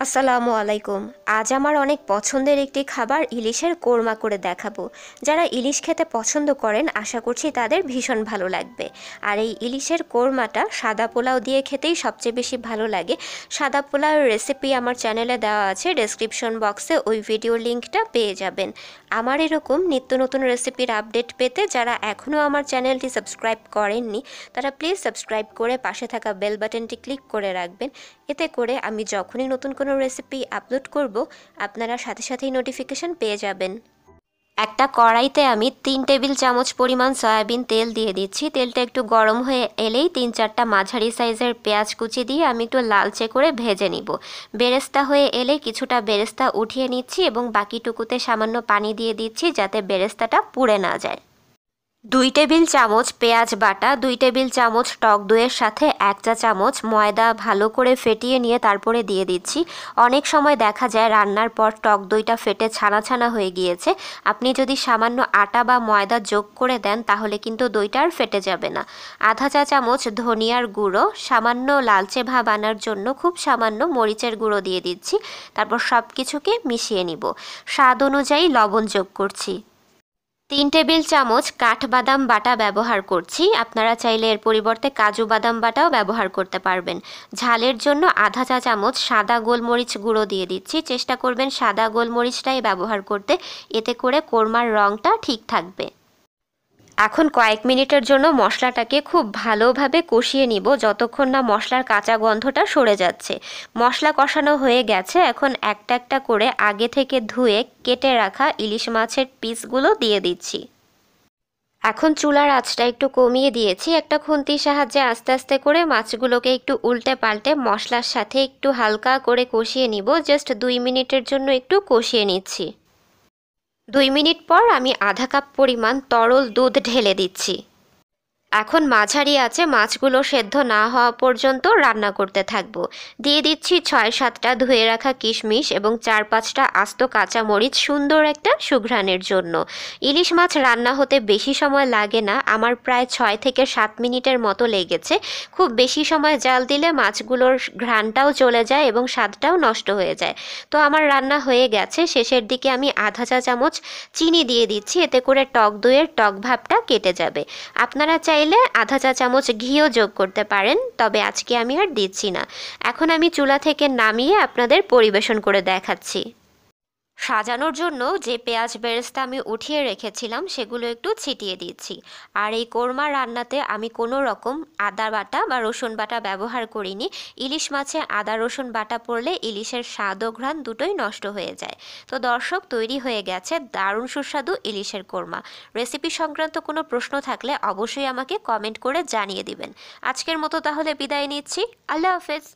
আসসালামু আলাইকুম। আজ আমার অনেক পছন্দের একটি খাবার ইলিশের কোরমা করে দেখাবো। যারা ইলিশ খেতে পছন্দ করেন আশা করছি তাদের ভীষণ ভালো লাগবে। আর এই ইলিশের কোরমাটা সাদা পোলাও দিয়ে খেতেই সবচেয়ে বেশি ভালো লাগে। সাদা পোলাওয়ের রেসিপি আমার চ্যানেলে দেওয়া আছে, ডেসক্রিপশন বক্সে ওই ভিডিও লিঙ্কটা পেয়ে যাবেন। আমার এরকম নিত্য নতুন রেসিপির আপডেট পেতে যারা এখনও আমার চ্যানেলটি সাবস্ক্রাইব করেননি তারা প্লিজ সাবস্ক্রাইব করে পাশে থাকা বেল বাটনটি ক্লিক করে রাখবেন। এতে করে আমি যখনই নতুন কোনো রেসিপি আপলোড করব আপনারা সাথে সাথেই নোটিফিকেশন পেয়ে যাবেন। একটা কড়াইতে আমি 3 টেবিল চামচ পরিমাণ সয়াবিন তেল দিয়ে দিচ্ছি। তেলটা একটু গরম হয়ে এলেই 3-4টা মাঝারি সাইজের পেঁয়াজ কুচি দিয়ে আমি একটু লালচে করে ভেজে নিব। বেরেস্তা হয়ে এলে কিছুটা বেরেস্তা উঠিয়ে নিচ্ছি এবং বাকিটুকুতে সামান্য পানি দিয়ে দিচ্ছি যাতে বেরেস্তাটা পুড়ে না যায়। 2 টেবিল চামচ পেঁয়াজ বাটা, 2 টেবিল চামচ টক দইয়ের সাথে 1 চা চামচ ময়দা ভালো করে ফেটিয়ে নিয়ে তারপরে দিয়ে দিচ্ছি। অনেক সময় দেখা যায় রান্নার পর টক দইটা ফেটে ছানা ছানা হয়ে গিয়েছে। আপনি যদি সামান্য আটা বা ময়দা যোগ করে দেন তাহলে কিন্তু দইটা আর ফেটে যাবে না। আধা চা চামচ ধনিয়ার গুঁড়ো, সামান্য লালচে ভাব আনার জন্য খুব সামান্য মরিচের গুঁড়ো দিয়ে দিচ্ছি। তারপর সব কিছুকে মিশিয়ে নিব। স্বাদ অনুযায়ী লবণ যোগ করছি। 3 টেবিল চামচ কাঠবাদাম বাটা ব্যবহার করছি। আপনারা চাইলে এর পরিবর্তে কাজু বাদাম বাটাও ব্যবহার করতে পারবেন। ঝালের জন্য আধা চা চামচ সাদা গোলমরিচ গুঁড়ো দিয়ে দিচ্ছি। চেষ্টা করবেন সাদা গোলমরিচটাই ব্যবহার করতে, এতে করে কোরমার রঙটা ঠিক থাকবে। এখন কয়েক মিনিটের জন্য মশলাটাকে খুব ভালোভাবে কষিয়ে নিব যতক্ষণ না মশলার কাঁচা গন্ধটা সরে যাচ্ছে। মশলা কষানো হয়ে গেছে। এখন একটা একটা করে আগে থেকে ধুয়ে কেটে রাখা ইলিশ মাছের পিসগুলো দিয়ে দিচ্ছি। এখন চুলার আঁচটা একটু কমিয়ে দিয়েছি। একটা খুন্তির সাহায্যে আস্তে আস্তে করে মাছগুলোকে একটু উল্টে পাল্টে মশলার সাথে একটু হালকা করে কষিয়ে নিব। জাস্ট 2 মিনিটের জন্য একটু কষিয়ে নিচ্ছি। 2 মিনিট পর আমি আধা কাপ পরিমাণ তরল দুধ ঢেলে দিচ্ছি। এখন মাঝারি আঁচে মাছগুলো সেদ্ধ না হওয়া পর্যন্ত রান্না করতে থাকবো। দিয়ে দিচ্ছি 6-7টা ধুয়ে রাখা কিশমিশ এবং 4-5টা আস্ত কাঁচামরিচ সুন্দর একটা সুঘ্রাণের জন্য। ইলিশ মাছ রান্না হতে বেশি সময় লাগে না, আমার প্রায় 6 থেকে 7 মিনিটের মতো লেগেছে। খুব বেশি সময় জাল দিলে মাছগুলোর ঘ্রাণটাও চলে যায় এবং স্বাদটাও নষ্ট হয়ে যায়। তো আমার রান্না হয়ে গেছে। শেষের দিকে আমি আধা চা চামচ চিনি দিয়ে দিচ্ছি, এতে করে টক দইয়ের টক ভাবটা কেটে যাবে। আপনারা চাইলে আধা চা চামচ ঘিও যোগ করতে পারেন, তবে আজকে আমি আর দিচ্ছি না। এখন আমি চুলা থেকে নামিয়ে আপনাদের পরিবেশন করে দেখাচ্ছি। সাজানোর জন্য যে পেঁয়াজ বেরেস্তা আমি উঠিয়ে রেখেছিলাম সেগুলো একটু ছিটিয়ে দিচ্ছি। আর এই কোরমা রান্নাতে আমি কোনো রকম আদা বাটা বা রসুন বাটা ব্যবহার করিনি। ইলিশ মাছে আদা রসুন বাটা পড়লে ইলিশের স্বাদ ও ঘ্রাণ দুটোই নষ্ট হয়ে যায়। তো দর্শক, তৈরি হয়ে গেছে দারুণ সুস্বাদু ইলিশের কোরমা। রেসিপি সংক্রান্ত কোনো প্রশ্ন থাকলে অবশ্যই আমাকে কমেন্ট করে জানিয়ে দিবেন। আজকের মতো তাহলে বিদায় নিচ্ছি। আল্লাহ হাফেজ।